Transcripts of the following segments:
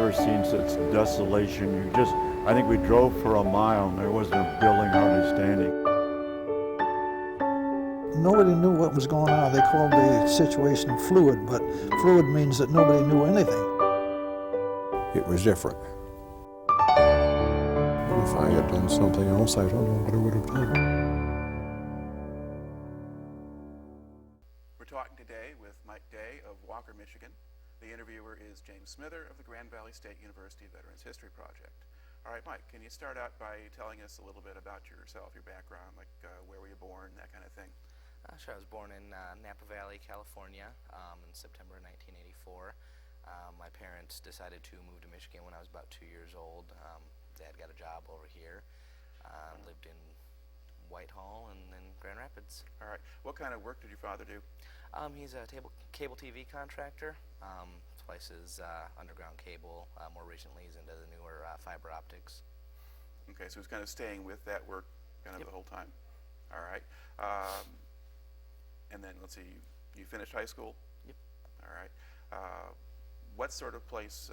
never seen such desolation. I think we drove for a mile and there wasn't a building hardly standing. Nobody knew what was going on. They called the situation fluid, but fluid means that nobody knew anything. It was different. If I had done something else, I don't know what I would have done. We're talking today with Mike Day of Walker, Michigan. The interviewer is James Smither of the Grand Valley State University Veterans History Project. All right, Mike, can you start out by telling us a little bit about yourself, your background, like where were you born, that kind of thing? Sure, I was born in Napa Valley, California in September 1984. My parents decided to move to Michigan when I was about 2 years old. Dad got a job over here, lived in Whitehall and then Grand Rapids. All right, what kind of work did your father do? He's a cable TV contractor, splices underground cable. More recently he's into the newer fiber optics. Okay, so he's kind of staying with that work kind of the whole time. All right. And then, let's see, you finished high school? Yep. All right. What sort of place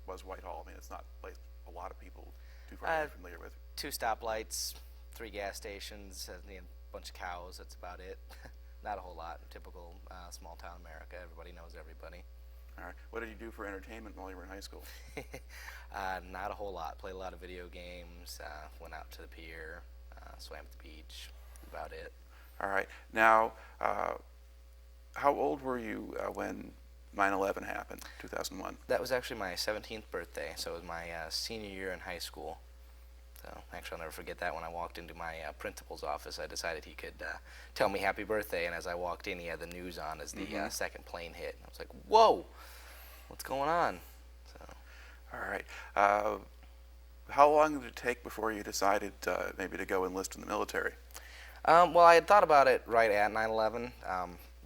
was Whitehall? I mean, it's not a place a lot of people too far familiar with. 2 stoplights, 3 gas stations, a bunch of cows, that's about it. Not a whole lot. Typical small town America. Everybody knows everybody. All right. What did you do for entertainment while you were in high school? Not a whole lot. Played a lot of video games, went out to the pier, swam at the beach, about it. All right. Now, how old were you when 9/11 happened, 2001? That was actually my 17th birthday, so it was my senior year in high school. So actually, I'll never forget that. When I walked into my principal's office, I decided he could tell me happy birthday, and as I walked in, he had the news on as the second plane hit. I was like, whoa, what's going on? So. All right. How long did it take before you decided maybe to go enlist in the military? Well, I had thought about it right at 9/11,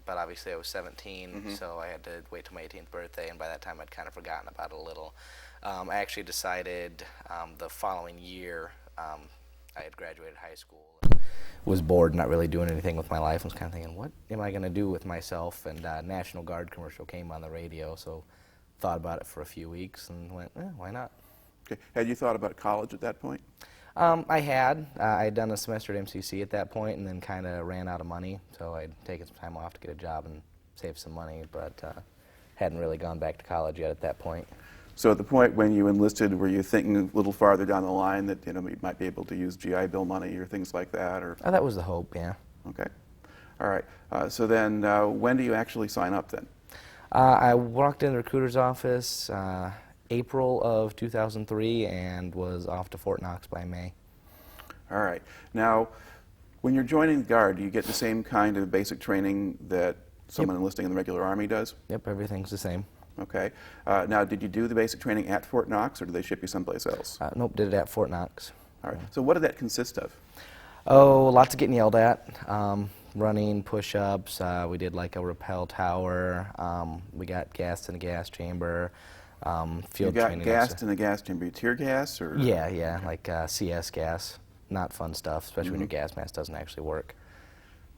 but obviously I was 17, so I had to wait till my 18th birthday, and by that time I'd kind of forgotten about it a little. I actually decided the following year, I had graduated high school, was bored, not really doing anything with my life, and was kind of thinking, what am I going to do with myself? And National Guard commercial came on the radio, so thought about it for a few weeks and went, why not? Okay. Had you thought about college at that point? I had. I had done a semester at MCC at that point and then kind of ran out of money, so I'd taken some time off to get a job and save some money, but hadn't really gone back to college yet at that point. So at the point when you enlisted, were you thinking a little farther down the line that you might be able to use GI Bill money or things like that? Or that was the hope, yeah. Okay. All right. So then when do you actually sign up then? I walked in the recruiter's office April of 2003 and was off to Fort Knox by May. All right. Now, when you're joining the Guard, do you get the same kind of basic training that someone enlisting in the regular Army does? Yep, everything's the same. Okay. Now, did you do the basic training at Fort Knox, or did they ship you someplace else? Nope, did it at Fort Knox. All right. So what did that consist of? Oh, lots of getting yelled at. Running, push-ups. We did like a rappel tower. We got gassed in a gas chamber. Field training. You got gassed in a gas chamber, tear gas, or? Yeah, like CS gas. Not fun stuff, especially when your gas mask doesn't actually work.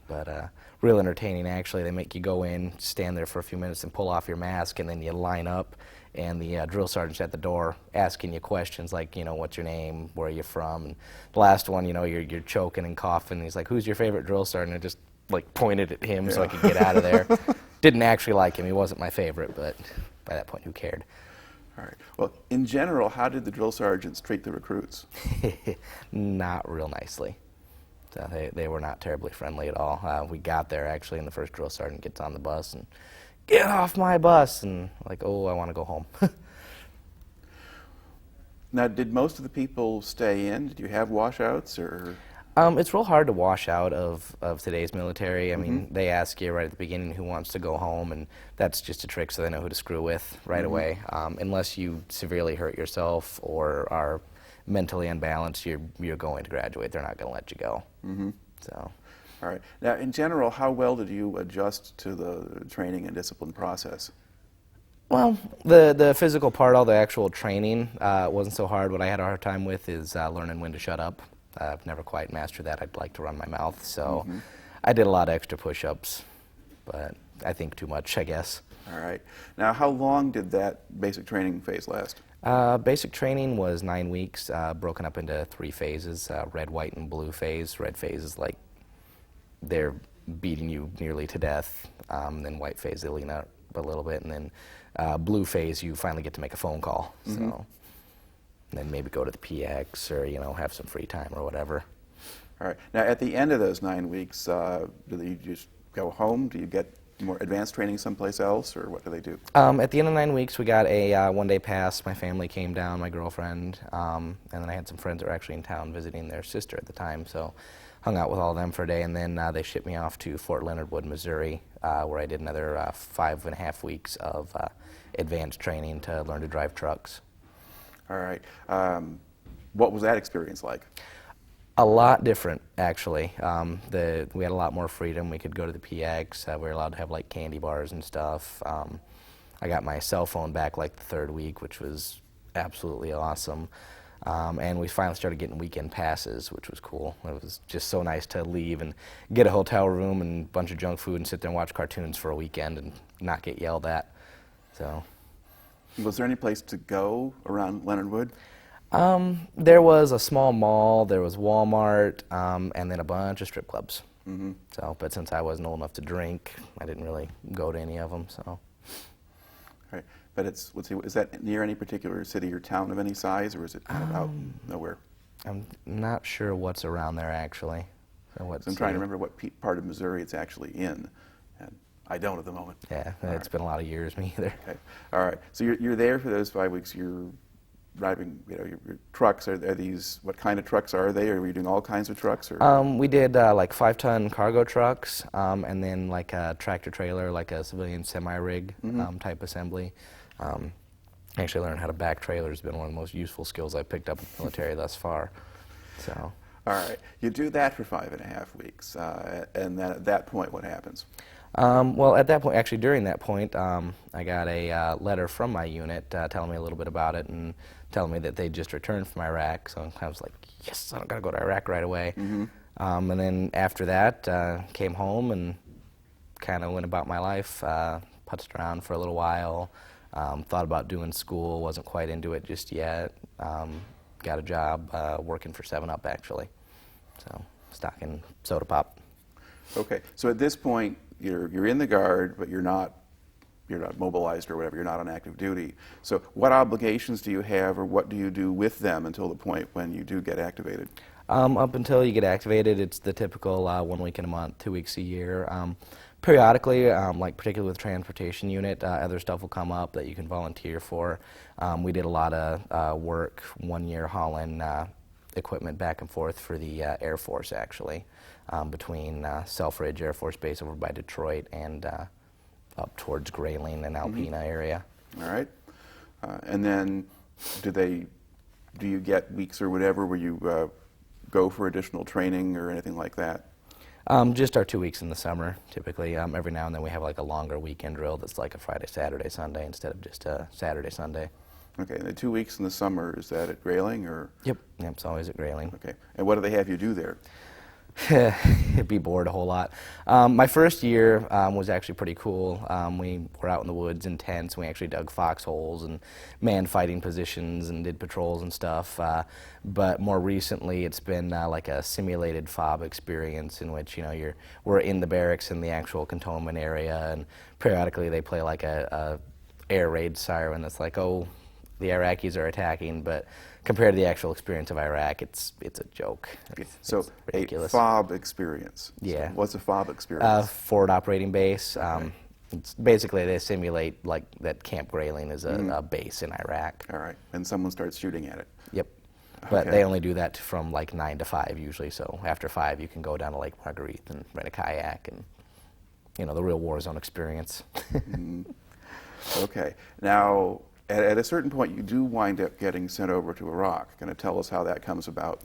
But real entertaining, actually. They make you go in, stand there for a few minutes, and pull off your mask, and then you line up, and the drill sergeant's at the door asking you questions like, what's your name, where are you from? And the last one, you're choking and coughing, and he's like, who's your favorite drill sergeant? I just pointed at him so I could get out of there. Didn't actually like him. He wasn't my favorite, but by that point, who cared? All right. Well, in general, how did the drill sergeants treat the recruits? Not real nicely. So they were not terribly friendly at all. We got there, actually, and the first drill sergeant gets on the bus and, get off my bus! And like, oh, I want to go home. Now, did most of the people stay in? Did you have washouts, or? It's real hard to wash out of today's military. I mean, they ask you right at the beginning who wants to go home, and that's just a trick so they know who to screw with right away. Unless you severely hurt yourself or are mentally unbalanced, you're going to graduate. They're not going to let you go. So. All right. Now, in general, how well did you adjust to the training and discipline process? Well, the physical part, all the actual training, wasn't so hard. What I had a hard time with is learning when to shut up. I've never quite mastered that. I'd like to run my mouth, so I did a lot of extra push-ups, but I think too much, I guess. All right. Now, how long did that basic training phase last? Basic training was 9 weeks, broken up into 3 phases, red, white, and blue phase. Red phase is like they're beating you nearly to death. Then white phase, they lean out a little bit. And then blue phase, you finally get to make a phone call. So then maybe go to the PX or, you know, have some free time or whatever. All right. Now, at the end of those 9 weeks, do you just go home? Do you get more advanced training someplace else, or what do they do? At the end of 9 weeks, we got a one-day pass. My family came down, my girlfriend, and then I had some friends that were actually in town visiting their sister at the time, so hung out with all of them for a day, and then they shipped me off to Fort Leonard Wood, Missouri, where I did another 5.5 weeks of advanced training to learn to drive trucks. All right. What was that experience like? A lot different, actually. We had a lot more freedom. We could go to the PX. We were allowed to have like candy bars and stuff. I got my cell phone back like the 3rd week, which was absolutely awesome. And we finally started getting weekend passes, which was cool. It was just so nice to leave and get a hotel room and a bunch of junk food and sit there and watch cartoons for a weekend and not get yelled at. So. Was there any place to go around Leonard Wood? There was a small mall, there was Walmart, and then a bunch of strip clubs. So, but since I wasn't old enough to drink, I didn't really go to any of them. So. Right. But let's see, is that near any particular city or town of any size, or is it kind of out nowhere? I'm not sure what's around there actually. So I'm trying to remember what part of Missouri it's actually in, and I don't at the moment. Yeah, it's been a lot of years, me either. Okay. All right. So you're there for those 5 weeks. You're driving, you know, your trucks. Are these, what kind of trucks are they? Or were you doing all kinds of trucks? Or? We did like 5-ton cargo trucks, and then like a tractor trailer, like a civilian semi-rig type assembly. Actually learned how to back trailers has been one of the most useful skills I've picked up in the military thus far. So. All right. You do that for 5.5 weeks, and then at that point, what happens? Well, at that point, actually during that point, I got a letter from my unit telling me a little bit about it and telling me that they just returned from Iraq. So I was like, yes, I don't got to go to Iraq right away. And then after that, came home and kind of went about my life, putzed around for a little while, thought about doing school, wasn't quite into it just yet. Got a job working for 7-Up actually, so stocking soda pop. Okay, so at this point, you're in the Guard, but you're not mobilized or whatever. You're not on active duty. So what obligations do you have, or what do you do with them until the point when you do get activated? Up until you get activated, it's the typical 1 week in a month, 2 weeks a year. Periodically, like particularly with transportation unit, other stuff will come up that you can volunteer for. We did a lot of work 1 year hauling equipment back and forth for the Air Force, actually, between Selfridge Air Force Base over by Detroit and up towards Grayling and Alpena area. All right. And then do you get weeks or whatever where you go for additional training or anything like that? Just our 2 weeks in the summer, typically. Every now and then we have like a longer weekend drill that's like a Friday, Saturday, Sunday instead of just a Saturday, Sunday. Okay, and the 2 weeks in the summer, is that at Grayling or? Yep, it's always at Grayling. Okay, and what do they have you do there? Be bored a whole lot. My first year was actually pretty cool. We were out in the woods in tents. We actually dug foxholes and manned fighting positions and did patrols and stuff. But more recently, it's been like a simulated FOB experience in which we're in the barracks in the actual cantonment area, and periodically they play like a air raid siren that's like, oh, the Iraqis are attacking, but compared to the actual experience of Iraq, it's a joke. So it's ridiculous. A FOB experience. Yeah. So what's a FOB experience? Forward operating base. It's basically they simulate like that Camp Grayling is a base in Iraq. All right, and someone starts shooting at it. Yep. But Okay. they only do that from like 9 to 5 usually. So after 5, you can go down to Lake Marguerite and rent a kayak, and the real war zone experience. Okay. Now, at a certain point, you do wind up getting sent over to Iraq. Going to tell us how that comes about?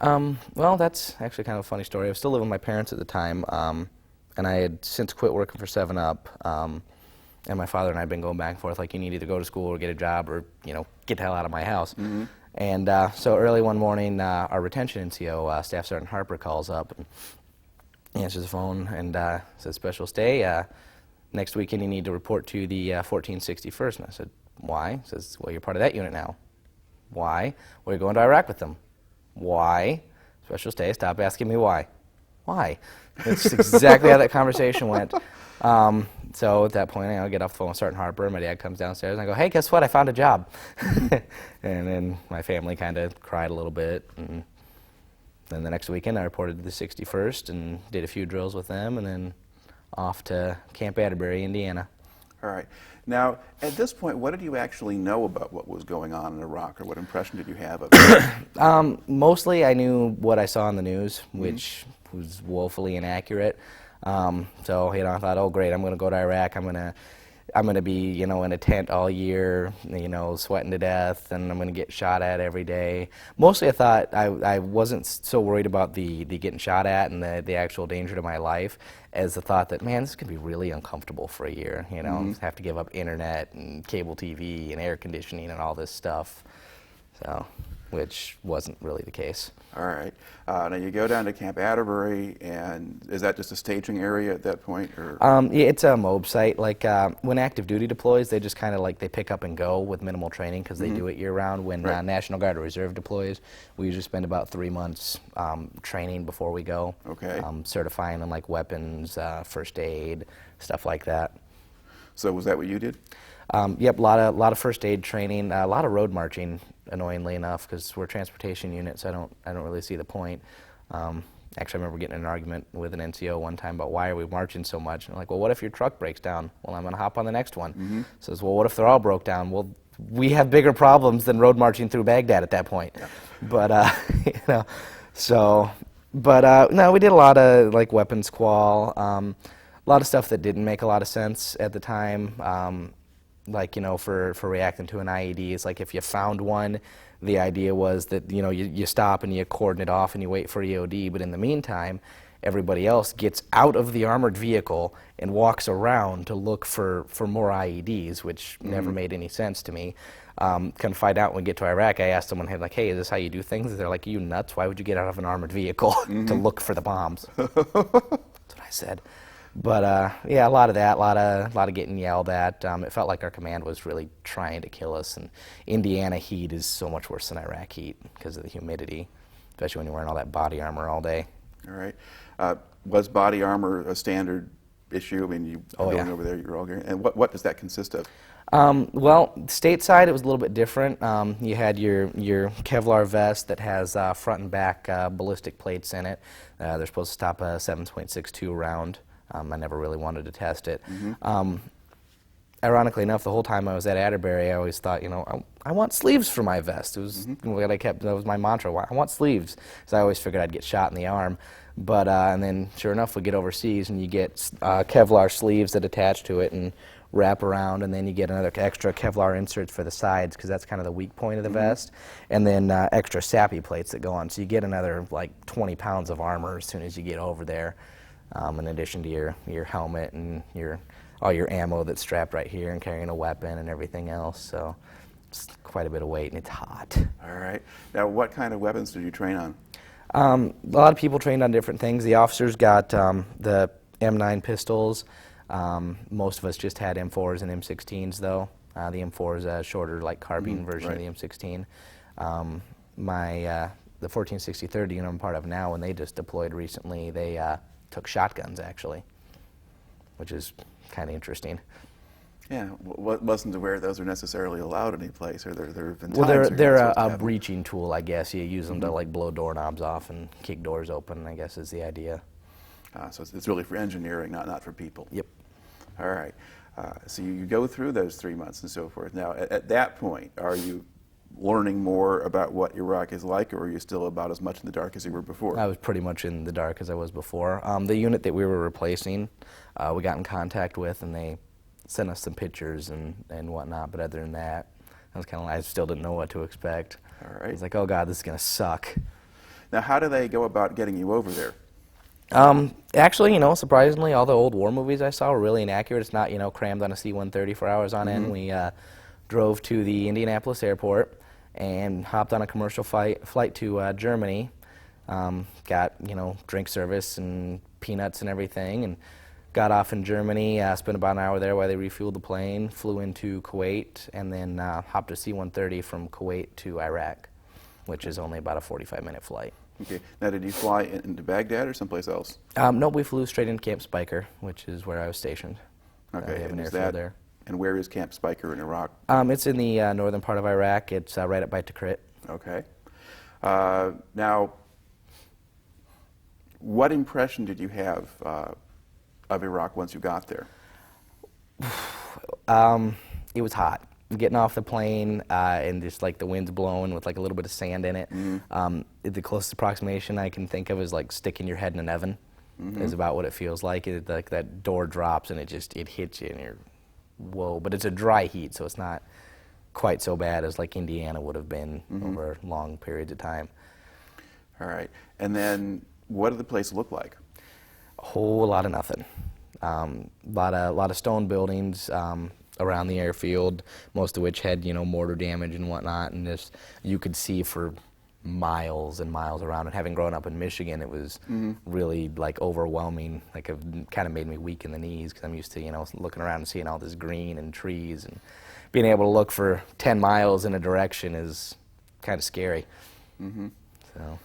Well, that's actually kind of a funny story. I was still living with my parents at the time, and I had since quit working for 7-Up. And my father and I had been going back and forth, like, you need to either go to school or get a job or, get the hell out of my house. And so early one morning, our retention NCO, Staff Sergeant Harper, calls up and answers the phone and says, "Special stay, next weekend you need to report to the 1461st. And I said, why? He says, well, you're part of that unit now. Why? Well, you're going to Iraq with them. Why? Special stay, stop asking me why. Why? That's exactly how that conversation went. So at that point, I get off the phone with Sergeant Harper. My dad comes downstairs, and I go, hey, guess what? I found a job. And then my family kind of cried a little bit. And then the next weekend, I reported to the 61st and did a few drills with them, and then off to Camp Atterbury, Indiana. All right. Now, at this point, what did you actually know about what was going on in Iraq, or what impression did you have of it? Mostly I knew what I saw on the news, which was woefully inaccurate. So, I thought, oh, great, I'm going to go to Iraq. I'm going to be, in a tent all year, sweating to death, and I'm going to get shot at every day. Mostly I thought I wasn't so worried about the getting shot at and the actual danger to my life as the thought that, man, this is going to be really uncomfortable for a year, have to give up internet and cable TV and air conditioning and all this stuff, so, which wasn't really the case. All right. Now you go down to Camp Atterbury, and is that just a staging area at that point, or? Yeah, it's a MOB site. Like when active duty deploys, they just kind of they pick up and go with minimal training because they do it year round. When National Guard or Reserve deploys, we usually spend about 3 months training before we go. Okay. Certifying them like weapons, first aid, stuff like that. So was that what you did? Yep, a lot of first aid training, a lot of road marching. Annoyingly enough, because we're a transportation unit, so I don't really see the point. Actually, I remember getting in an argument with an NCO one time about why are we marching so much. And I'm like, well, what if your truck breaks down? Well, I'm going to hop on the next one. Says, well, what if they're all broke down? Well, we have bigger problems than road marching through Baghdad at that point. Yeah. But no, we did a lot of weapons qual, a lot of stuff that didn't make a lot of sense at the time. For reacting to an IED, it's like if you found one, the idea was that, you stop and you cordon it off and you wait for EOD, but in the meantime, everybody else gets out of the armored vehicle and walks around to look for more IEDs, which never made any sense to me. Can find out when we get to Iraq, I asked someone, hey, is this how you do things? They're like, are you nuts? Why would you get out of an armored vehicle to look for the bombs? That's what I said. But yeah, a lot of that, a lot of getting yelled at. It felt like our command was really trying to kill us. And Indiana heat is so much worse than Iraq heat because of the humidity, especially when you're wearing all that body armor all day. All right. Was body armor a standard issue? I mean, you going over there, you're all going. And what does that consist of? Well, stateside it was a little bit different. You had your Kevlar vest that has front and back ballistic plates in it. They're supposed to stop a 7.62 round. I never really wanted to test it. Ironically enough, the whole time I was at Atterbury, I always thought, I want sleeves for my vest. It was what that was my mantra. I want sleeves. So I always figured I'd get shot in the arm. But and then, sure enough, we get overseas and you get Kevlar sleeves that attach to it and wrap around, and then you get another extra Kevlar inserts for the sides because that's kind of the weak point of the vest, and then extra SAPI plates that go on. So you get another 20 pounds of armor as soon as you get over there. In addition to your helmet and all your ammo that's strapped right here and carrying a weapon and everything else. So it's quite a bit of weight and it's hot. All right. Now, what kind of weapons did you train on? A lot of people trained on different things. The officers got the M9 pistols. Most of us just had M4s and M16s though. The M4 is a shorter carbine version of the M16. The 1463rd unit I'm part of now, when they just deployed recently, they took shotguns actually, which is kind of interesting. Yeah, wasn't aware those are necessarily allowed any place, or there have been times. Well, they're a breaching tool, I guess. You use them to blow doorknobs off and kick doors open, I guess is the idea. So it's really for engineering, not for people. Yep. All right. So you go through those 3 months and so forth. Now, at that point, are you learning more about what Iraq is like, or are you still about as much in the dark as you were before? I was pretty much in the dark as I was before. The unit that we were replacing, we got in contact with, and they sent us some pictures and whatnot, but other than that, I still didn't know what to expect. All right. I was like, oh God, this is going to suck. Now, how do they go about getting you over there? Actually, surprisingly, all the old war movies I saw were really inaccurate. It's not, crammed on a C-130 for hours on end. We drove to the Indianapolis airport and hopped on a commercial flight to Germany. Got, drink service and peanuts and everything, and got off in Germany, spent about an hour there while they refueled the plane, flew into Kuwait, and then hopped a C-130 from Kuwait to Iraq, which is only about a 45-minute flight. Okay. Now, did you fly into Baghdad or someplace else? No, we flew straight into Camp Speicher, which is where I was stationed. Okay. We have an And is airfield that there. And where is Camp Speicher in Iraq? It's in the northern part of Iraq. It's right up by Tikrit. Okay. Now, what impression did you have of Iraq once you got there? It was hot. Getting off the plane and just like the wind's blowing with like a little bit of sand in it. The closest approximation I can think of is like sticking your head in an oven. Is about what it feels like. Like that door drops and it hits you and you're, whoa. But it's a dry heat, so it's not quite so bad as like Indiana would have been over long periods of time. All right. And then what did the place look like? A whole lot of nothing. A lot of stone buildings around the airfield, most of which had, you know, mortar damage and whatnot, and just you could see for miles and miles around. And having grown up in Michigan, it was really like overwhelming. Like it kind of made me weak in the knees because I'm used to, you know, looking around and seeing all this green and trees, and being able to look for 10 miles in a direction is kind of scary. So.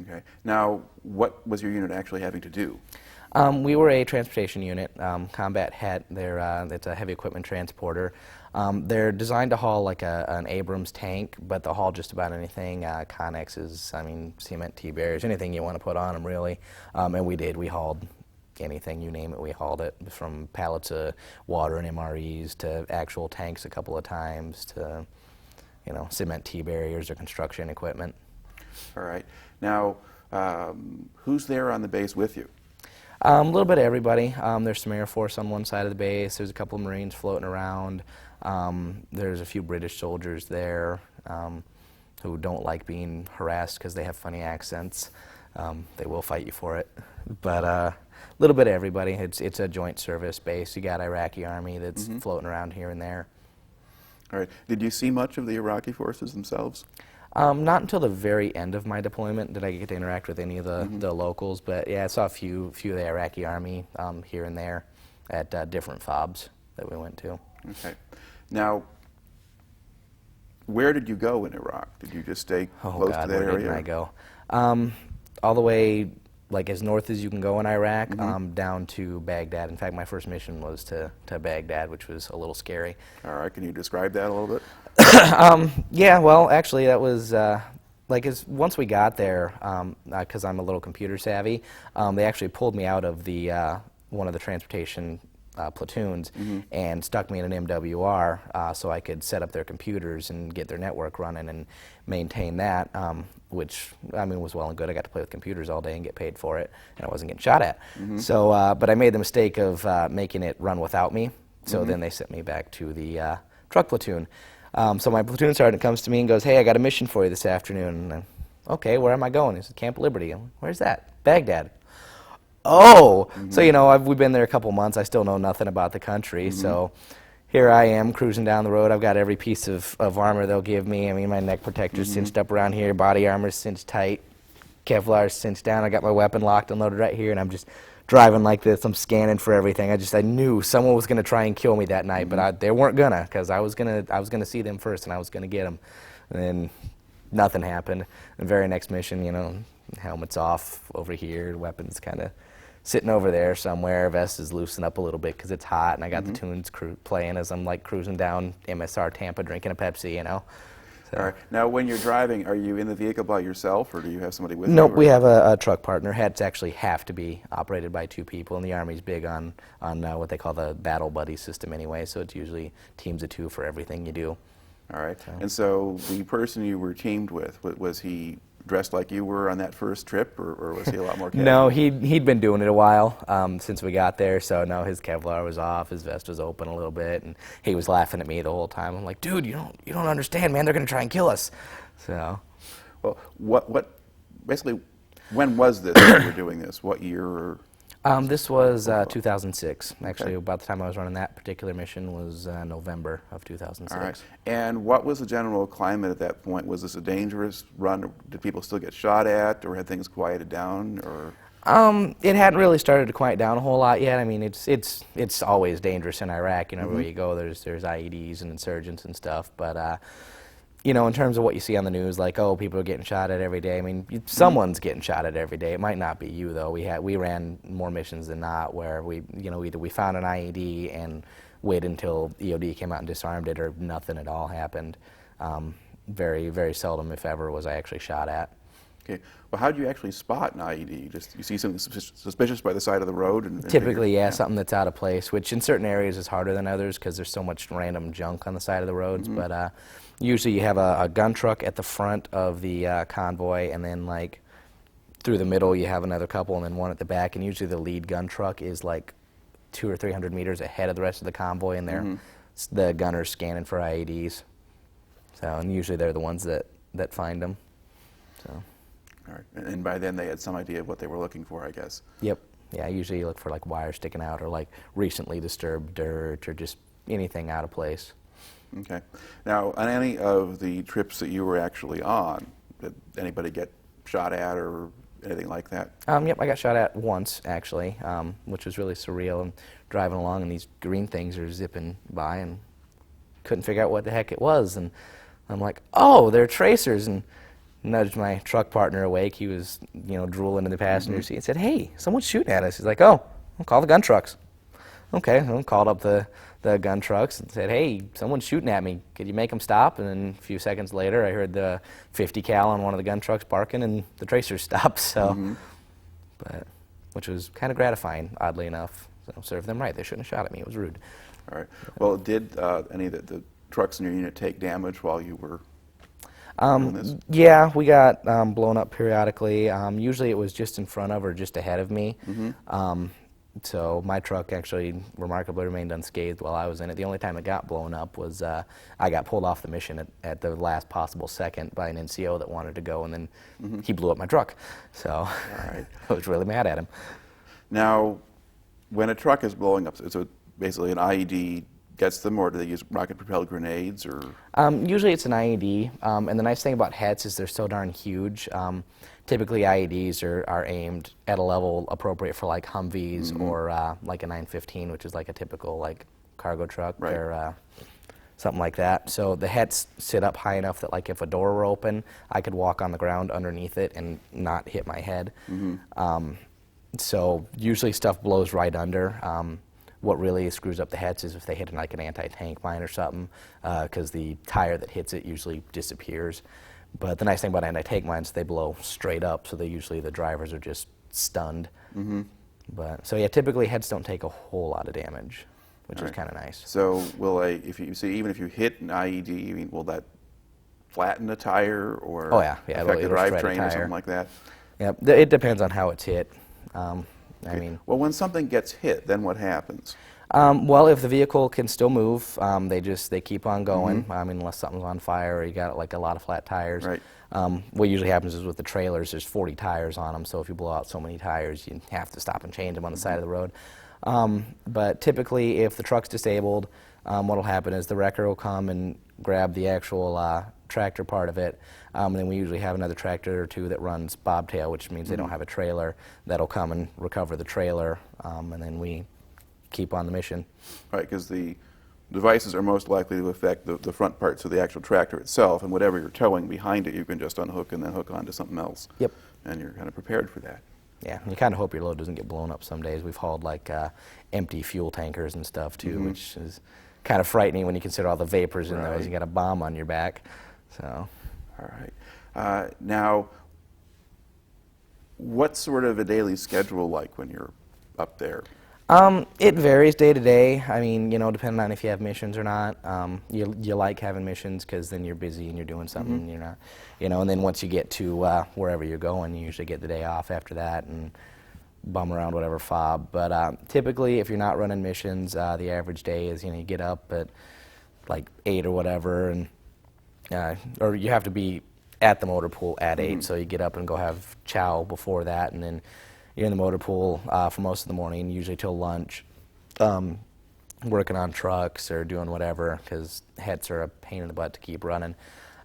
Okay. Now, what was your unit actually having to do? We were a transportation unit, combat het. It's a heavy equipment transporter. They're designed to haul like an Abrams tank, but they'll haul just about anything, connexes, I mean, cement T-barriers, anything you want to put on them, really. And we did. We hauled anything, you name it, we hauled it, from pallets of water and MREs to actual tanks a couple of times to, you know, cement T-barriers or construction equipment. All right. Now, who's there on the base with you? A little bit of everybody. There's some Air Force on one side of the base. There's a couple of Marines floating around. There's a few British soldiers there who don't like being harassed because they have funny accents. They will fight you for it. But a little bit of everybody. It's a joint service base. You got Iraqi Army that's floating around here and there. All right. Did you see much of the Iraqi forces themselves? Not until the very end of my deployment did I get to interact with any of the locals, but yeah, I saw a few of the Iraqi Army here and there at different FOBs that we went to. Okay. Now, where did you go in Iraq? Did you just stay close to that where area? didn't I go? All the way, like as north as you can go in Iraq, down to Baghdad. In fact, my first mission was to Baghdad, which was a little scary. All right. Can you describe that a little bit? Yeah, well, actually, that was once we got there, because I'm a little computer savvy, they actually pulled me out of the one of the transportation platoons and stuck me in an MWR so I could set up their computers and get their network running and maintain that, which, I mean, was well and good. I got to play with computers all day and get paid for it, and I wasn't getting shot at. So, but I made the mistake of making it run without me, so then they sent me back to the truck platoon. So my platoon sergeant comes to me and goes, "Hey, I got a mission for you this afternoon." And okay, where am I going? He said, "Camp Liberty." I'm like, "Where's that?" "Baghdad." Oh, so you know, we've been there a couple months. I still know nothing about the country. So here I am cruising down the road. I've got every piece of armor they'll give me. I mean, my neck protector's cinched up around here, body armor's cinched tight, Kevlar's cinched down. I got my weapon locked and loaded right here, and I'm just driving like this. I'm scanning for everything. I knew someone was going to try and kill me that night, but they weren't gonna, because I was gonna see them first, and I was gonna get them. And then nothing happened. The very next mission, you know, helmet's off over here, weapons kind of sitting over there somewhere. Vest is loosened up a little bit because it's hot, and I got the tunes playing as I'm like cruising down MSR Tampa drinking a Pepsi, you know. So. All right. Now, when you're driving, are you in the vehicle by yourself, or do you have somebody with you? Nope, we have a truck partner. Hats actually have to be operated by two people, and the Army's big on what they call the battle buddy system anyway, so it's usually teams of two for everything you do. All right. And so the person you were teamed with, was he dressed like you were on that first trip, or was he a lot more casual? No, he'd been doing it a while since we got there, so no, his Kevlar was off, his vest was open a little bit, and he was laughing at me the whole time. I'm like, "Dude, you don't understand, man. They're going to try and kill us." So, well, what basically, when was this that you were doing this? What year? Or? This was 2006. Actually, about the time I was running that particular mission was November of 2006. All right. And what was the general climate at that point? Was this a dangerous run? Did people still get shot at, or had things quieted down? Or It hadn't really started to quiet down a whole lot yet. I mean, it's always dangerous in Iraq. You know, everywhere you go, there's IEDs and insurgents and stuff. But you know, in terms of what you see on the news, like, oh, people are getting shot at every day. I mean, someone's getting shot at every day. It might not be you though. We ran more missions than not where either we found an IED and waited until EOD came out and disarmed it, or nothing at all happened. Very, very seldom, if ever, was I actually shot at. Okay. Well, how do you actually spot an IED? Just you see something suspicious by the side of the road? And Typically, yeah, something that's out of place, which in certain areas is harder than others because there's so much random junk on the side of the roads. But usually you have a gun truck at the front of the convoy, and then like through the middle you have another couple, and then one at the back. And usually the lead gun truck is like 200 or 300 meters ahead of the rest of the convoy, and they're the gunners scanning for IEDs. So, and usually they're the ones that find them. So. All right. And by then they had some idea of what they were looking for, I guess. Yep. Yeah, usually you look for like wires sticking out, or like recently disturbed dirt, or just anything out of place. Okay. Now, on any of the trips that you were actually on, did anybody get shot at or anything like that? Yep, I got shot at once, actually, which was really surreal. I'm driving along, and these green things are zipping by, and couldn't figure out what the heck it was. And I'm like, oh, they're tracers, and nudged my truck partner awake. He was, drooling in the passenger seat, and said, hey, someone's shooting at us. He's like, oh, I'll call the gun trucks. Okay, well, called up the gun trucks and said, hey, someone's shooting at me. Could you make them stop? And then a few seconds later, I heard the 50 cal on one of the gun trucks barking, and the tracers stopped. So, which was kind of gratifying, oddly enough. So served them right. They shouldn't have shot at me. It was rude. All right. Well, did any of the trucks in your unit take damage while you were doing this? Yeah, we got blown up periodically. Usually it was just in front of or just ahead of me. So my truck actually remarkably remained unscathed while I was in it. The only time it got blown up was I got pulled off the mission at the last possible second by an NCO that wanted to go, and then he blew up my truck. So I was really mad at him. Now, when a truck is blowing up, so basically an IED gets them, or do they use rocket-propelled grenades? Or usually it's an IED, and the nice thing about HETs is they're so darn huge. Typically IEDs are aimed at a level appropriate for like Humvees or like a 915, which is like a typical like cargo truck or something like that. So the HETs sit up high enough that like if a door were open, I could walk on the ground underneath it and not hit my head. So usually stuff blows right under. What really screws up the HETs is if they hit like an anti-tank mine or something, because the tire that hits it usually disappears. But the nice thing about anti-tank mines, they blow straight up, so the drivers are just stunned. But so yeah, typically HETs don't take a whole lot of damage, which is kind of nice. So even if you hit an IED, I mean, will that flatten the tire or affect the drivetrain or something like that? Yeah, it depends on how it's hit. I mean, well, when something gets hit, then what happens? Well, if the vehicle can still move, they keep on going. I mean, unless something's on fire or you got like a lot of flat tires. Right. What usually happens is with the trailers, there's 40 tires on them, so if you blow out so many tires, you have to stop and change them on the side of the road. But typically, if the truck's disabled, what'll happen is the wrecker will come and grab the actual tractor part of it, and then we usually have another tractor or two that runs bobtail, which means they don't have a trailer. That'll come and recover the trailer, and then we keep on the mission. Right, because the devices are most likely to affect the front parts of the actual tractor itself, and whatever you're towing behind it, you can just unhook and then hook onto something else. Yep. And you're kind of prepared for that. Yeah, and you kind of hope your load doesn't get blown up some days. We've hauled like empty fuel tankers and stuff too, which is kind of frightening when you consider all the vapors in those. You got a bomb on your back. So. All right. Now, what's sort of a daily schedule like when you're up there? It varies day to day. I mean, depending on if you have missions or not. You like having missions because then you're busy and you're doing something. And you're not, and then once you get to wherever you're going, you usually get the day off after that and bum around whatever fob. But typically, if you're not running missions, the average day is, you get up at like 8 or whatever, and or you have to be at the motor pool at 8, so you get up and go have chow before that, and then you're in the motor pool for most of the morning, usually till lunch, working on trucks or doing whatever, because HETs are a pain in the butt to keep running.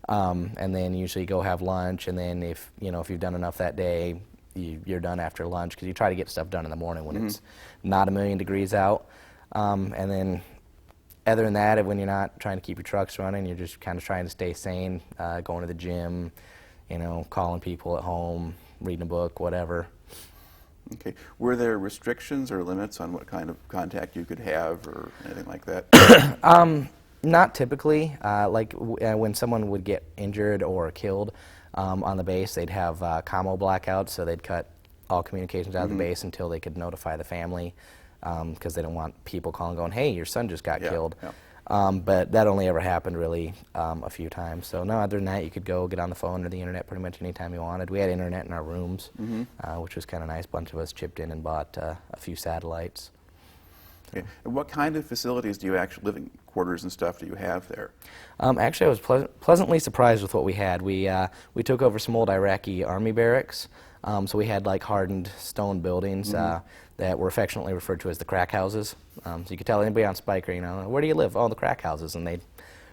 And then usually go have lunch, and then if you've done enough that day, you're done after lunch, because you try to get stuff done in the morning when it's not a million degrees out. And then other than that, when you're not trying to keep your trucks running, you're just kind of trying to stay sane, going to the gym, calling people at home, reading a book, whatever. Okay. Were there restrictions or limits on what kind of contact you could have or anything like that? Not typically. When someone would get injured or killed on the base, they'd have commo blackouts, so they'd cut all communications out of the base until they could notify the family, because they don't want people calling going, hey, your son just got killed. Yeah. But that only ever happened really a few times. So no, other than that, you could go get on the phone or the internet pretty much anytime you wanted. We had internet in our rooms, which was kind of nice. A bunch of us chipped in and bought a few satellites. Okay. And what kind of facilities do you actually, living quarters and stuff, do you have there? Actually, I was pleasantly surprised with what we had. We took over some old Iraqi army barracks, so we had like hardened stone buildings that were affectionately referred to as the crack houses. So you could tell anybody on Speicher, where do you live? Oh, the crack houses, and they'd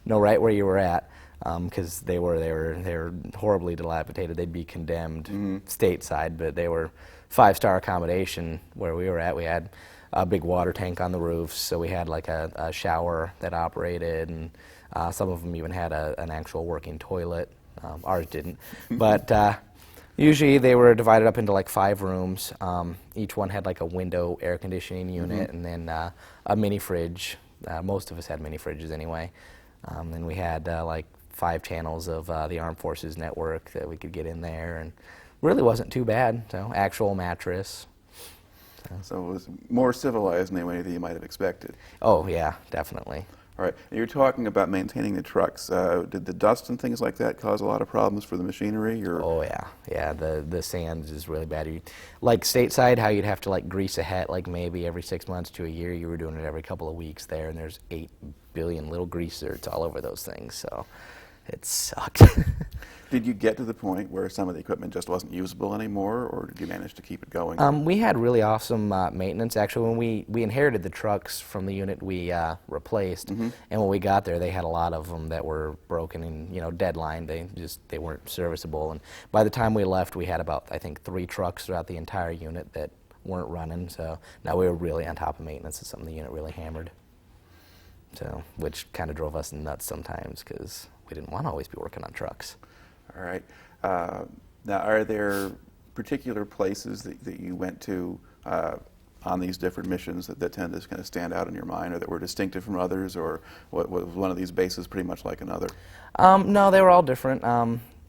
know right where you were at, because they were horribly dilapidated. They'd be condemned stateside, but they were 5-star accommodation where we were at. We had a big water tank on the roofs, so we had like a shower that operated, and some of them even had an actual working toilet. Ours didn't, but usually they were divided up into like 5 rooms. Each one had like a window air conditioning unit, and then a mini fridge. Most of us had mini fridges anyway. And we had like 5 channels of the Armed Forces network that we could get in there, and really wasn't too bad. So actual mattress. So it was more civilized in a way that you might have expected. Oh, yeah, definitely. All right. And you're talking about maintaining the trucks. Did the dust and things like that cause a lot of problems for the machinery? Or? Oh, yeah. Yeah, the sand is really bad. Like stateside, how you'd have to like grease a hat like maybe every 6 months to a year, you were doing it every couple of weeks there, and there's 8 billion little grease zerts all over those things, so it sucked. Did you get to the point where some of the equipment just wasn't usable anymore, or did you manage to keep it going? We had really awesome maintenance. Actually, when we inherited the trucks from the unit we replaced, and when we got there, they had a lot of them that were broken and deadline. They weren't serviceable. And by the time we left, we had about, I think, 3 trucks throughout the entire unit that weren't running. So now we were really on top of maintenance. It's something the unit really hammered. So, which kind of drove us nuts sometimes, because we didn't want to always be working on trucks. All right. Now, are there particular places that you went to on these different missions that tend to kind of stand out in your mind, or that were distinctive from others, or was one of these bases pretty much like another? No, they were all different.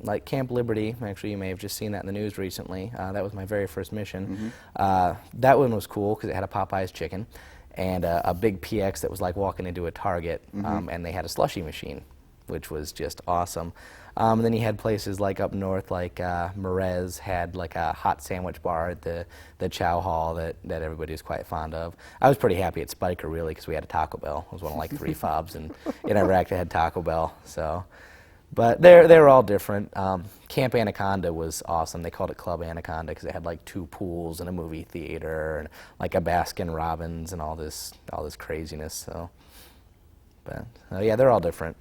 Like Camp Liberty, actually, you may have just seen that in the news recently. That was my very first mission. That one was cool because it had a Popeye's chicken and a big PX that was like walking into a Target, and they had a slushy machine, which was just awesome. And then you had places like up north, like Merez had like a hot sandwich bar at the Chow Hall that everybody was quite fond of. I was pretty happy at Speicher, really, because we had a Taco Bell. It was one of like 3 fobs, and in Iraq they had Taco Bell. So, but they were all different. Camp Anaconda was awesome. They called it Club Anaconda because it had like 2 pools and a movie theater and like a Baskin Robbins and all this craziness. So, but yeah, they're all different.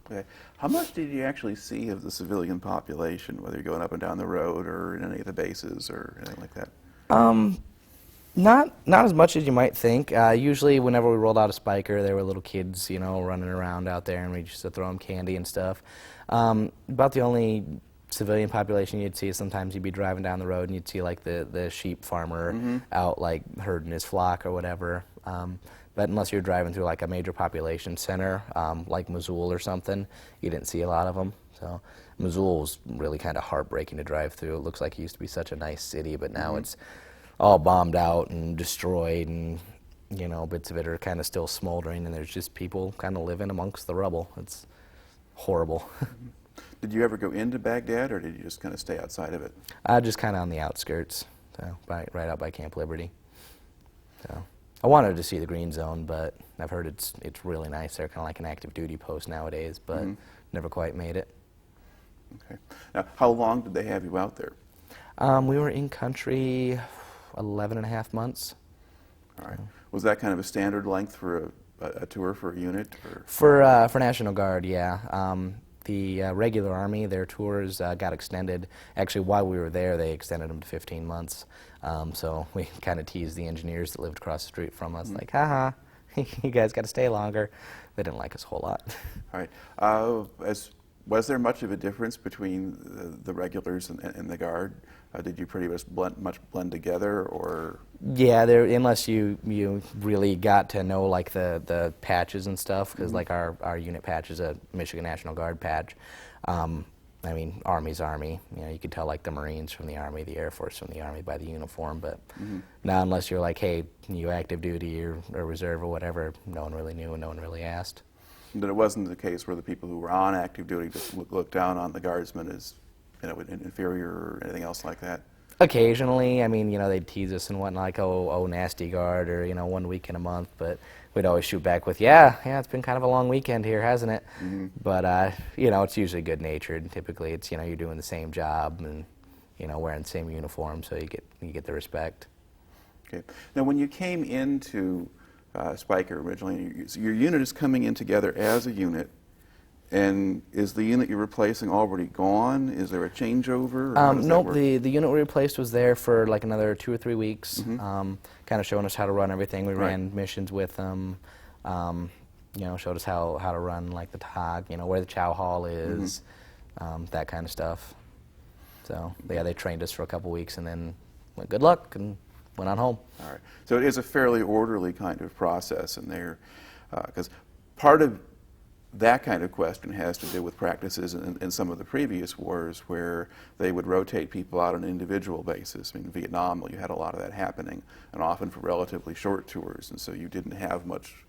Okay. How much did you actually see of the civilian population, whether you're going up and down the road or in any of the bases or anything like that? Not as much as you might think. Usually whenever we rolled out of Speicher, there were little kids, running around out there, and we used to throw them candy and stuff. About the only civilian population you'd see is sometimes you'd be driving down the road and you'd see like the sheep farmer out like herding his flock or whatever. But unless you're driving through like a major population center, like Mosul or something, you didn't see a lot of them. So Mosul was really kind of heartbreaking to drive through. It looks like it used to be such a nice city, but now it's all bombed out and destroyed, and bits of it are kind of still smoldering, and there's just people kind of living amongst the rubble. It's horrible. Did you ever go into Baghdad, or did you just kind of stay outside of it? Just kind of on the outskirts, so right out by Camp Liberty. So I wanted to see the Green Zone, but I've heard it's really nice. They're kind of like an active duty post nowadays, but never quite made it. Okay. Now, how long did they have you out there? We were in country 11.5 months. All right. Was that kind of a standard length for a tour for a unit? Or? For National Guard, yeah. The regular Army, their tours got extended. Actually, while we were there, they extended them to 15 months. So we kind of teased the engineers that lived across the street from us, like, haha, you guys got to stay longer. They didn't like us a whole lot. All right. Was there much of a difference between the regulars and the Guard? Did you pretty much blend together, or? Yeah, unless you really got to know like the patches and stuff, because like our unit patch is a Michigan National Guard patch. I mean, Army's Army. You know, you could tell like the Marines from the Army, the Air Force from the Army by the uniform. But now, unless you're like, hey, you active duty or reserve or whatever, no one really knew and no one really asked. But it wasn't the case where the people who were on active duty just looked down on the Guardsmen as, you know, inferior or anything else like that. Occasionally, I mean, you know, they'd tease us and whatnot, like, oh, nasty Guard, or, you know, 1 week in a month, but we'd always shoot back with, yeah, it's been kind of a long weekend here, hasn't it? But, you know, it's usually good-natured. Typically, it's, you know, you're doing the same job and, you know, wearing the same uniform, so you get the respect. Okay. Now, when you came into Speicher originally, your unit is coming in together as a unit, and is the unit you're replacing already gone? Is there a changeover? Nope, the unit we replaced was there for like another 2 or 3 weeks, kind of showing us how to run everything. We ran missions with them, you know, showed us how to run like the TOG, you know, where the chow hall is, that kind of stuff. So, yeah, they trained us for a couple weeks and then went, good luck, and went on home. All right. So it is a fairly orderly kind of process in there, because part of that kind of question has to do with practices in some of the previous wars where they would rotate people out on an individual basis. I mean, in Vietnam, you had a lot of that happening, and often for relatively short tours, and so you didn't have much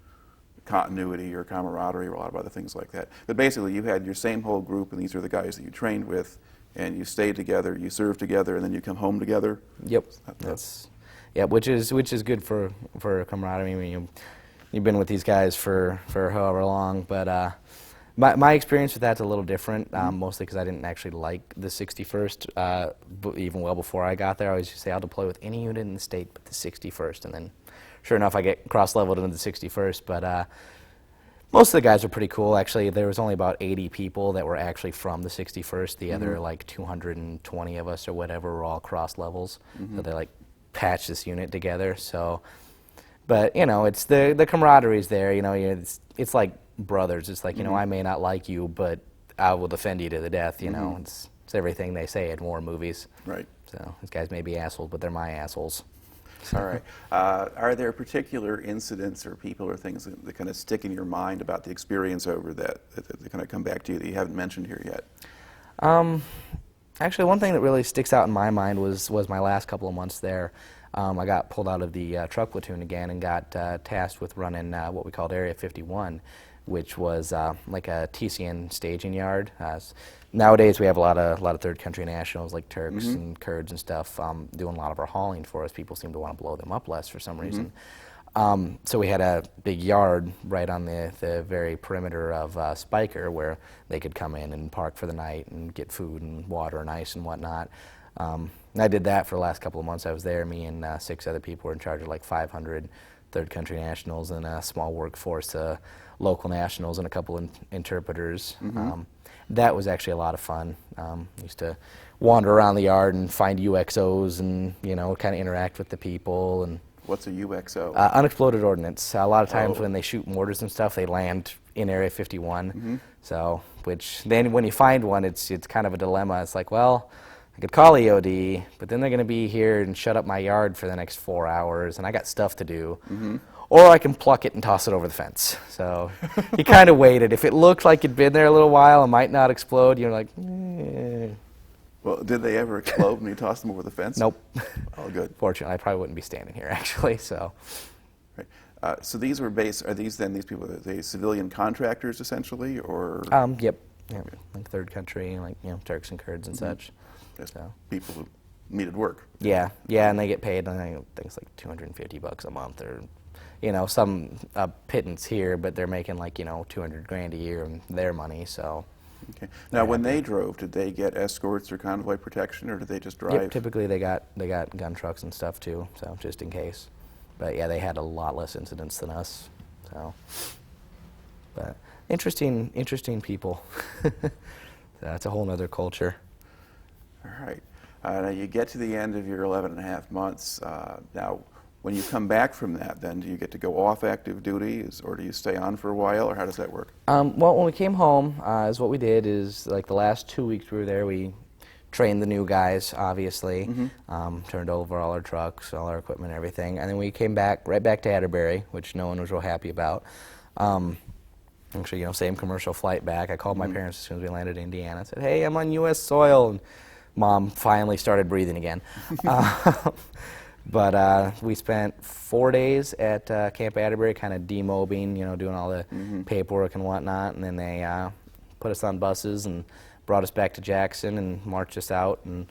continuity or camaraderie or a lot of other things like that. But basically, you had your same whole group, and these are the guys that you trained with, and you stayed together, you served together, and then you come home together. Yep, which is good for camaraderie. I mean, you've been with these guys for however long, but my experience with that's a little different, mostly because I didn't actually like the 61st, even well before I got there. I always used to say I'll deploy with any unit in the state but the 61st, and then sure enough I get cross-leveled into the 61st, but most of the guys were pretty cool. Actually, there was only about 80 people that were actually from the 61st. The other like 220 of us or whatever were all cross-levels, so they like patched this unit together. So. But, you know, it's the camaraderie's there, you know, it's like brothers. It's like, you know, I may not like you, but I will defend you to the death, you know. It's everything they say in war movies. Right. So these guys may be assholes, but they're my assholes. All right. Are there particular incidents or people or things that kind of stick in your mind about the experience over that kind of come back to you that you haven't mentioned here yet? Actually, one thing that really sticks out in my mind was my last couple of months there. I got pulled out of the truck platoon again and got tasked with running what we called Area 51, which was like a TCN staging yard. Nowadays we have a lot of third country nationals like Turks and Kurds and stuff doing a lot of our hauling for us. People seem to want to blow them up less for some reason. So we had a big yard right on the very perimeter of Speicher where they could come in and park for the night and get food and water and ice and whatnot. And I did that for the last couple of months I was there. Me and 6 other people were in charge of like 500 third country nationals and a small workforce, local nationals and a couple interpreters. That was actually a lot of fun. Used to wander around the yard and find UXOs and, you know, kind of interact with the people. And what's a UXO? Unexploded ordnance. A lot of times when they shoot mortars and stuff, they land in Area 51. So, which then when you find one, it's kind of a dilemma. It's like, well, I could call EOD, but then they're going to be here and shut up my yard for the next 4 hours, and I got stuff to do. Or I can pluck it and toss it over the fence. So you kind of waited. If it looked like it'd been there a little while and might not explode, you're like, eh. Well, did they ever explode when you tossed them over the fence? Nope. Oh, good. Fortunately, I probably wouldn't be standing here, actually. So. Right. So these were these people, are they civilian contractors, essentially, or? Yep. Like third country, like, you know, Turks and Kurds and such. Just people who needed work. Yeah, and they get paid, I think it's like $250 a month, or, you know, some pittance here, but they're making like, you know, $200,000 a year in their money, so. Okay. Now, when they drove, did they get escorts or convoy protection, or did they just drive? Yep, typically they got gun trucks and stuff too, so just in case. But yeah, they had a lot less incidents than us, so. But interesting people. That's a whole other culture. All right. Now you get to the end of your 11 and a half months. Now, when you come back from that, then do you get to go off active duty, or do you stay on for a while, or how does that work? Well, when we came home, is what we did is, like, the last 2 weeks we were there, we trained the new guys, obviously, turned over all our trucks, all our equipment, and everything, and then we came back, right back to Atterbury, which no one was real happy about. Actually, you know, same commercial flight back. I called my parents as soon as we landed in Indiana. I said, hey, I'm on U.S. soil, and Mom finally started breathing again. But we spent 4 days at Camp Atterbury, kind of demobbing, you know, doing all the paperwork and whatnot, and then they put us on buses and brought us back to Jackson and marched us out and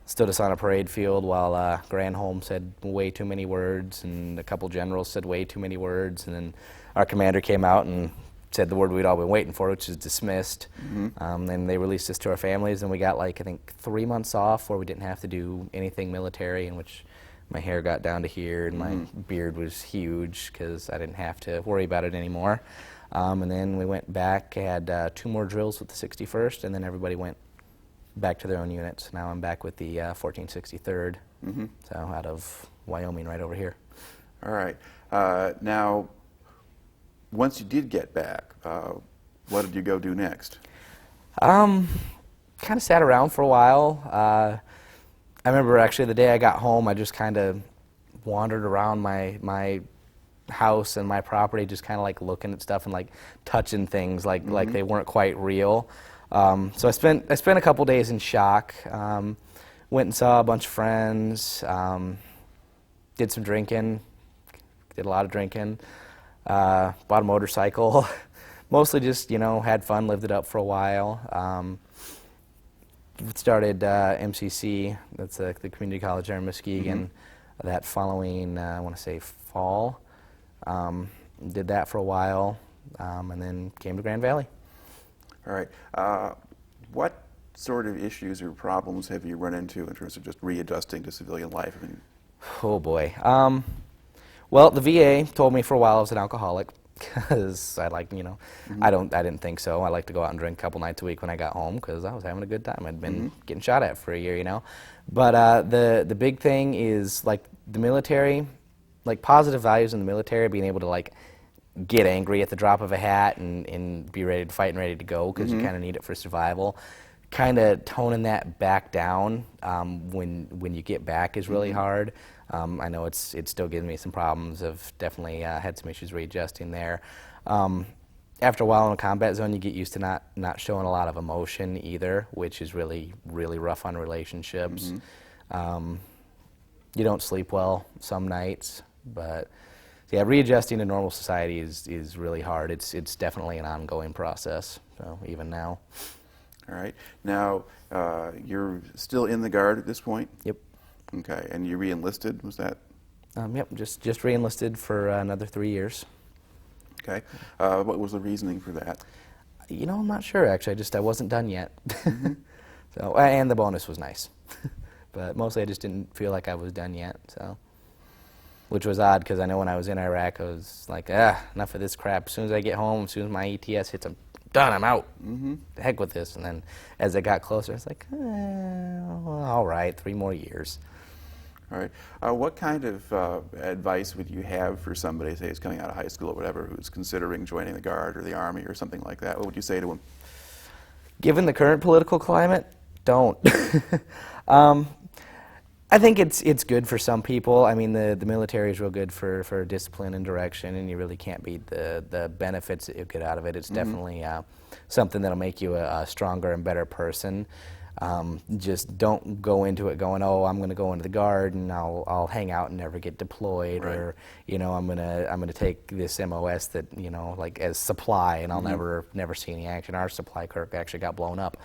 stood us on a parade field while Granholm said way too many words, and a couple generals said way too many words, and then our commander came out and said the word we'd all been waiting for, which is dismissed. And they released us to our families, and we got, like, I think 3 months off where we didn't have to do anything military, in which my hair got down to here and my beard was huge because I didn't have to worry about it anymore. And then we went back, had 2 more drills with the 61st, and then everybody went back to their own units. Now I'm back with the 1463rd, so out of Wyoming, right over here. All right. Now, once you did get back, what did you go do next? Kind of sat around for a while. I remember actually the day I got home, I just kind of wandered around my house and my property, just kind of like looking at stuff and like touching things like they weren't quite real. So I spent a couple days in shock. Went and saw a bunch of friends. Did some drinking. Did a lot of drinking. Bought a motorcycle. Mostly just, you know, had fun, lived it up for a while. Started MCC, that's the community college there in Muskegon, that following, I want to say, fall. Did that for a while, and then came to Grand Valley. All right. What sort of issues or problems have you run into in terms of just readjusting to civilian life? I mean, oh boy. Well, the VA told me for a while I was an alcoholic, because I like, you know, I didn't think so. I like to go out and drink a couple nights a week when I got home because I was having a good time. I'd been getting shot at for a year, you know. But the big thing is, like, the military, like, positive values in the military, being able to, like, get angry at the drop of a hat and be ready to fight and ready to go because you kind of need it for survival. Kind of toning that back down when you get back is really hard. I know it's still giving me some problems. I've definitely had some issues readjusting there. After a while in a combat zone, you get used to not showing a lot of emotion either, which is really, really rough on relationships. You don't sleep well some nights, but yeah, readjusting to normal society is really hard. It's definitely an ongoing process, so even now. all right. Now, you're still in the Guard at this point? Yep. Okay, and you re-enlisted, was that? Yep, just re-enlisted for another 3 years. Okay. What was the reasoning for that? You know, I'm not sure, actually. I wasn't done yet. So, and the bonus was nice. But mostly I just didn't feel like I was done yet, so. Which was odd, because I know when I was in Iraq, I was like, enough of this crap. As soon as I get home, as soon as my ETS hits, I'm done, I'm out. The heck with this. And then as I got closer, I was like, well, all right, 3 more years. All right. What kind of advice would you have for somebody, say, who's coming out of high school or whatever, who's considering joining the Guard or the Army or something like that? What would you say to them? Given the current political climate, don't. I think it's good for some people. I mean, the military is real good for discipline and direction, and you really can't beat the benefits that you get out of it. It's definitely something that'll make you a stronger and better person. Just don't go into it going, oh, I'm going to go into the Guard and I'll hang out and never get deployed, right. Or you know, I'm gonna take this MOS that, you know, like as supply, and I'll never see any action. Our supply clerk actually got blown up.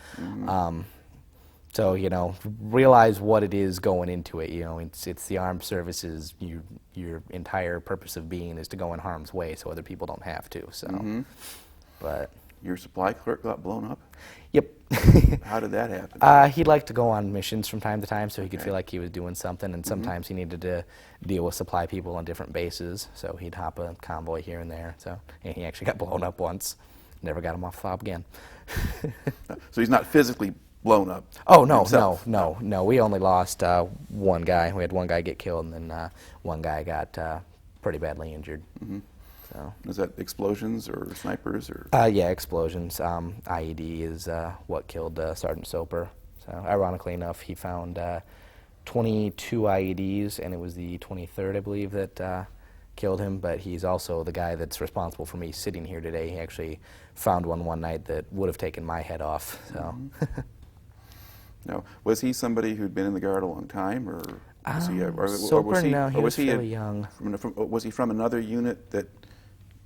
So, you know, realize what it is going into it. You know, it's the armed services. Your entire purpose of being is to go in harm's way so other people don't have to. So, but your supply clerk got blown up? Yep. How did that happen? He liked to go on missions from time to time, so he could feel like he was doing something, and sometimes he needed to deal with supply people on different bases, so he'd hop a convoy here and there. So, and he actually got blown up once. Never got him off the fob again. So he's not physically blown up. Oh, no, himself. no. We only lost one guy. We had one guy get killed, and then one guy got pretty badly injured. So. Was that explosions or snipers or? Yeah, explosions. IED is what killed Sergeant Soper. So, ironically enough, he found 22 IEDs, and it was the 23rd, I believe, that killed him. But he's also the guy that's responsible for me sitting here today. He actually found one night that would have taken my head off. So. No, was he somebody who'd been in the Guard a long time, or was he? Soper, no, he was fairly young. Was he from another unit that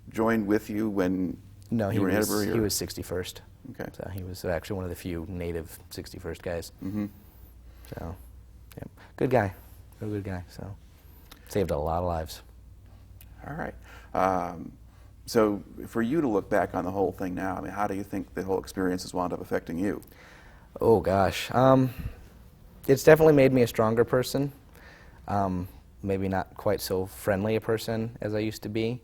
joined with you when No, you were in Edinburgh? he was 61st. Okay. So he was actually one of the few native 61st guys. So, yeah, good guy, real good guy. So, saved a lot of lives. All right. So for you to look back on the whole thing now, I mean, how do you think the whole experience has wound up affecting you? Oh gosh, it's definitely made me a stronger person. Maybe not quite so friendly a person as I used to be.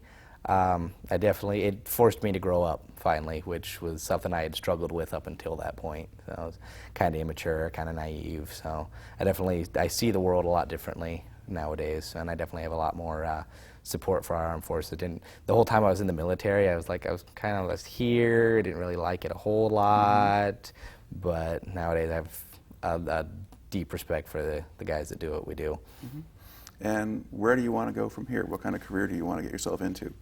It forced me to grow up finally, which was something I had struggled with up until that point. So I was kind of immature, kind of naive. So I see the world a lot differently nowadays, and I definitely have a lot more support for our armed forces. The whole time I was in the military, I was here, didn't really like it a whole lot, but nowadays I have a deep respect for the guys that do what we do. And where do you want to go from here? What kind of career do you want to get yourself into?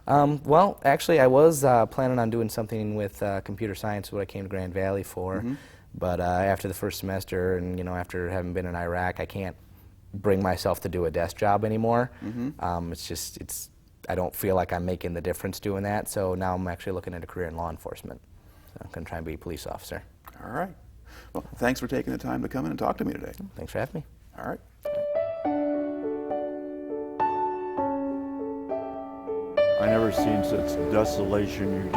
Well, actually, I was planning on doing something with computer science, what I came to Grand Valley for. But after the first semester, and after having been in Iraq, I can't bring myself to do a desk job anymore. I don't feel like I'm making the difference doing that. So now I'm actually looking at a career in law enforcement. So I'm going to try and be a police officer. All right. Well, thanks for taking the time to come in and talk to me today. Thanks for having me. All right. I never seen such desolation.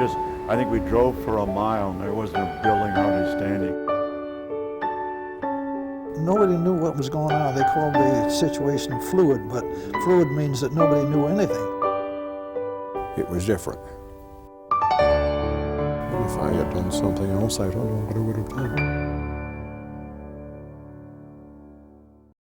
I think we drove for a mile and there wasn't a building hardly standing. Nobody knew what was going on. They called the situation fluid, but fluid means that nobody knew anything. It was different. If I had done something else, I don't know what I would have done.